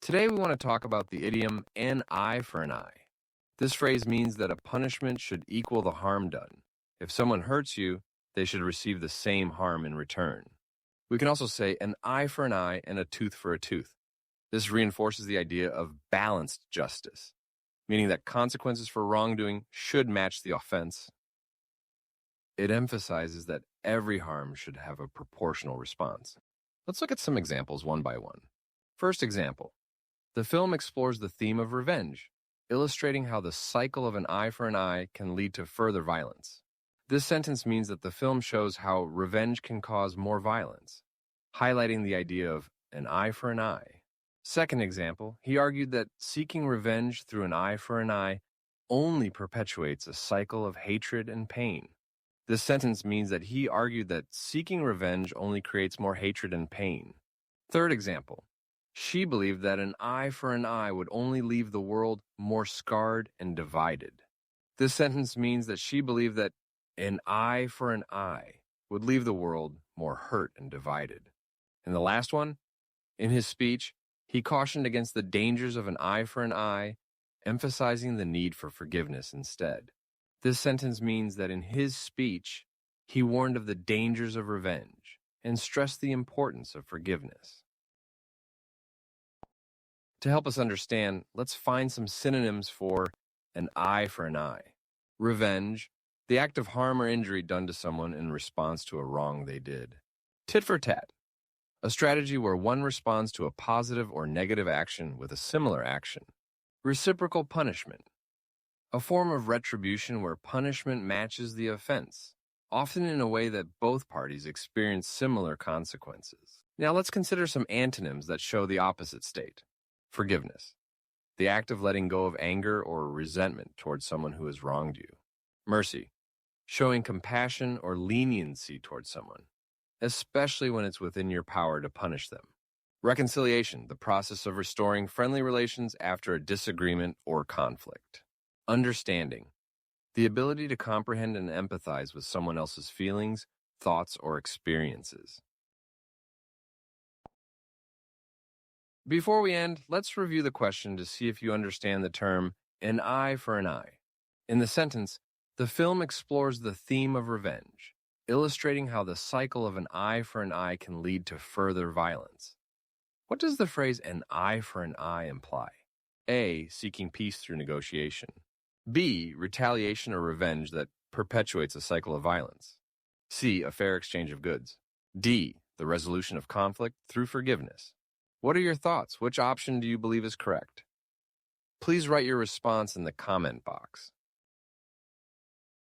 Today we want to talk about the idiom an eye for an eye. This phrase means that a punishment should equal the harm done. If someone hurts you, they should receive the same harm in return. We can also say an eye for an eye and a tooth for a tooth. This reinforces the idea of balanced justice, meaning that consequences for wrongdoing should match the offense. It emphasizes that every harm should have a proportional response. Let's look at some examples one by one. First example. The film explores the theme of revenge, illustrating how the cycle of an eye for an eye can lead to further violence. This sentence means that the film shows how revenge can cause more violence, highlighting the idea of an eye for an eye. Second example, he argued that seeking revenge through an eye for an eye only perpetuates a cycle of hatred and pain. This sentence means that he argued that seeking revenge only creates more hatred and pain. Third example, she believed that an eye for an eye would only leave the world more scarred and divided. This sentence means that she believed that an eye for an eye would leave the world more hurt and divided. And the last one, in his speech, he cautioned against the dangers of an eye for an eye, emphasizing the need for forgiveness instead. This sentence means that in his speech, he warned of the dangers of revenge and stressed the importance of forgiveness. To help us understand, let's find some synonyms for an eye for an eye. Revenge, the act of harm or injury done to someone in response to a wrong they did. Tit for tat, a strategy where one responds to a positive or negative action with a similar action. Reciprocal punishment, a form of retribution where punishment matches the offense, often in a way that both parties experience similar consequences. Now let's consider some antonyms that show the opposite state. Forgiveness, the act of letting go of anger or resentment towards someone who has wronged you. Mercy, showing compassion or leniency towards someone, especially when it's within your power to punish them. Reconciliation, the process of restoring friendly relations after a disagreement or conflict. Understanding, the ability to comprehend and empathize with someone else's feelings, thoughts, or experiences. Before we end, let's review the question to see if you understand the term an eye for an eye. In the sentence, the film explores the theme of revenge, illustrating how the cycle of an eye for an eye can lead to further violence. What does the phrase an eye for an eye imply? A. Seeking peace through negotiation. B. Retaliation or revenge that perpetuates a cycle of violence. C. A fair exchange of goods. D. The resolution of conflict through forgiveness. What are your thoughts? Which option do you believe is correct? Please write your response in the comment box.